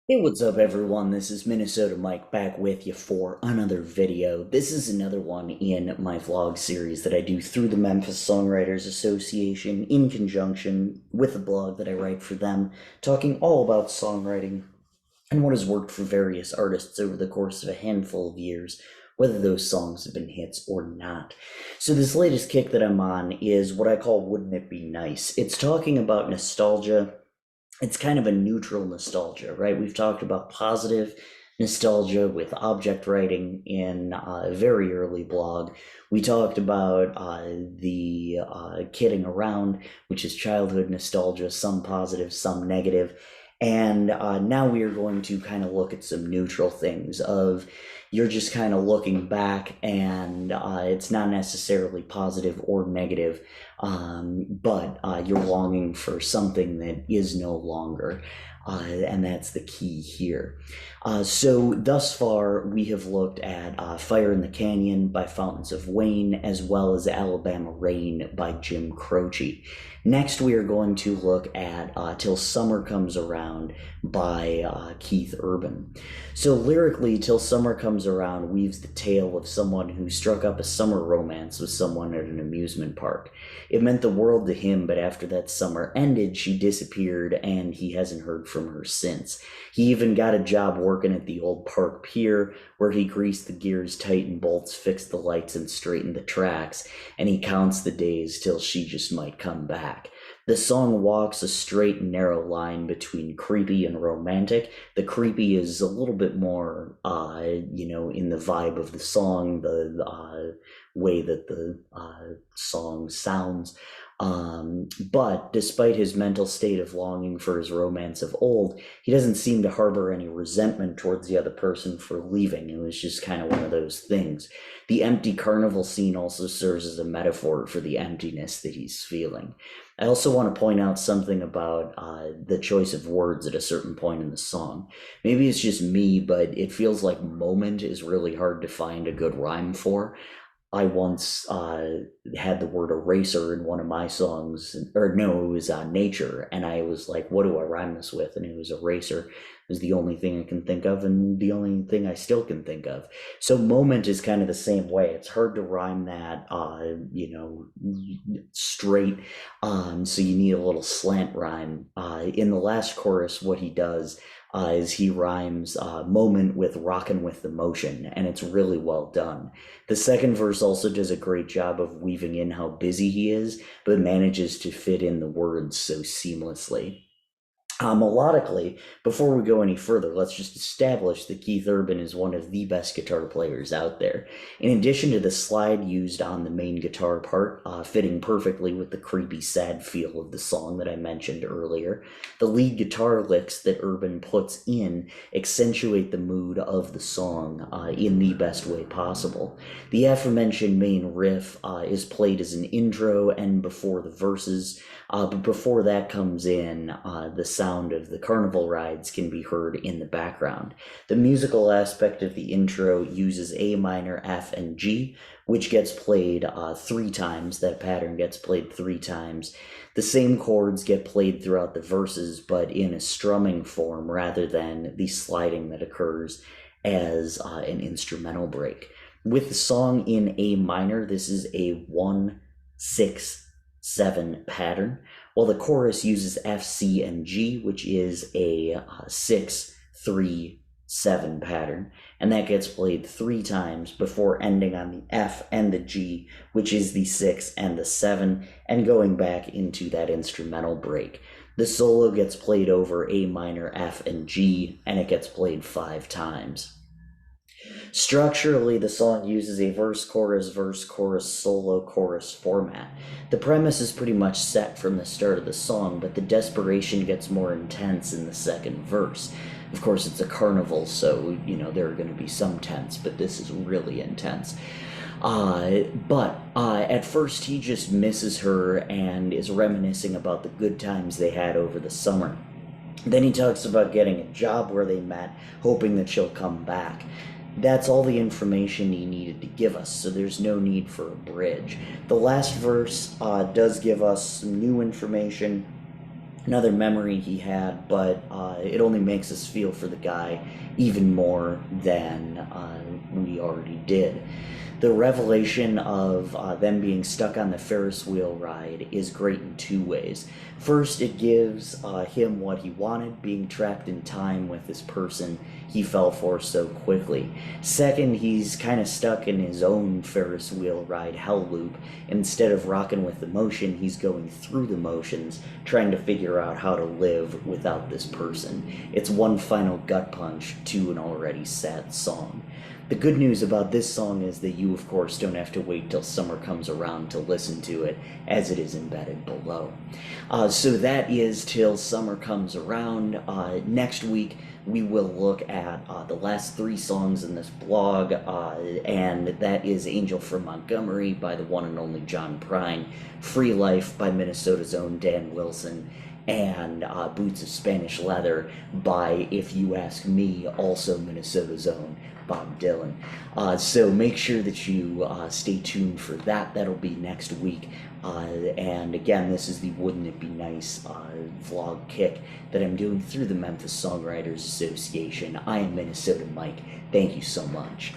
Hey, what's up, everyone? This is Minnesota Mike back with you for another video. This is another one in my vlog series that I do through the Memphis Songwriters Association in conjunction with a blog that I write for them, talking all about songwriting and what has worked for various artists over the course of a handful of years, whether those songs have been hits or not. So, this latest kick that I'm on is what I call Wouldn't It Be Nice? It's talking about nostalgia. It's kind of a neutral nostalgia, right? We've talked about positive nostalgia with object writing in a very early blog. We talked about the kidding around, which is childhood nostalgia, some positive, some negative. And now we are going to kind of look at some neutral things of you're just kind of looking back and it's not necessarily positive or negative, but you're longing for something that is no longer. And that's the key here. So, thus far, we have looked at Fire in the Canyon by Fountains of Wayne, as well as Alabama Rain by Jim Croce. Next, we are going to look at Till Summer Comes Around by Keith Urban. So, lyrically, Till Summer Comes Around weaves the tale of someone who struck up a summer romance with someone at an amusement park. It meant the world to him, but after that summer ended, she disappeared and he hasn't heard from her since. He even got a job working at the old park pier where he greased the gears, tightened bolts, fixed the lights, and straightened the tracks, and he counts the days till she just might come back. The song walks a straight and narrow line between creepy and romantic. The creepy is a little bit more, in the vibe of the song, the way that the song sounds. But despite his mental state of longing for his romance of old, he doesn't seem to harbor any resentment towards the other person for leaving. It was just kind of one of those things. The empty carnival scene also serves as a metaphor for the emptiness that he's feeling. I also want to point out something about the choice of words at a certain point in the song. Maybe it's just me, but it feels like moment is really hard to find a good rhyme for. I once had the word eraser in one of my songs, or no, it was nature, and I was like, what do I rhyme this with? And it was eraser. It was the only thing I can think of, and the only thing I still can think of. So moment is kind of the same way. It's hard to rhyme that, straight. So you need a little slant rhyme. In the last chorus, what he does is he rhymes moment with rockin' with the motion, and it's really well done. The second verse also does a great job of weaving in how busy he is, but manages to fit in the words so seamlessly. Melodically, before we go any further, let's just establish that Keith Urban is one of the best guitar players out there. In addition to the slide used on the main guitar part, fitting perfectly with the creepy, sad feel of the song that I mentioned earlier, the lead guitar licks that Urban puts in accentuate the mood of the song in the best way possible. The aforementioned main riff is played as an intro and before the verses, but before that comes in, the sound of the carnival rides can be heard in the background. The musical aspect of the intro uses A minor, F, and G, which gets played 3 times. That pattern gets played 3 times. The same chords get played throughout the verses, but in a strumming form rather than the sliding that occurs as an instrumental break. With the song in A minor, this is a 1-6-7 pattern, while the chorus uses F, C, and G, which is a 6-3-7 pattern, and that gets played 3 times before ending on the F and the G, which is the 6 and the 7, and going back into that instrumental break. The solo gets played over A minor, F, and G, and it gets played 5 times. Structurally, the song uses a verse, chorus, solo, chorus format. The premise is pretty much set from the start of the song, but the desperation gets more intense in the second verse. Of course, it's a carnival, so, there are going to be some tense, but this is really intense. But at first, he just misses her and is reminiscing about the good times they had over the summer. Then he talks about getting a job where they met, hoping that she'll come back. That's all the information he needed to give us, so there's no need for a bridge. The last verse does give us some new information, another memory he had, but it only makes us feel for the guy even more than we already did. The revelation of them being stuck on the Ferris wheel ride is great in two ways. First, it gives him what he wanted, being trapped in time with this person he fell for so quickly. Second, he's kind of stuck in his own Ferris wheel ride hell loop. Instead of rocking with the motion, he's going through the motions, trying to figure out how to live without this person. It's one final gut punch to an already sad song. The good news about this song is that you, of course, don't have to wait till summer comes around to listen to it, as it is embedded below. So that is Till Summer Comes Around. Next week, we will look at the last 3 songs in this blog, and that is Angel from Montgomery by the one and only John Prine, Free Life by Minnesota's own Dan Wilson, and Boots of Spanish Leather by, if you ask me, also Minnesota's own Bob Dylan. So make sure that you stay tuned for that. That'll be next week. And again, this is the Wouldn't It Be Nice vlog kick that I'm doing through the Memphis Songwriters Association. I am Minnesota Mike. Thank you so much.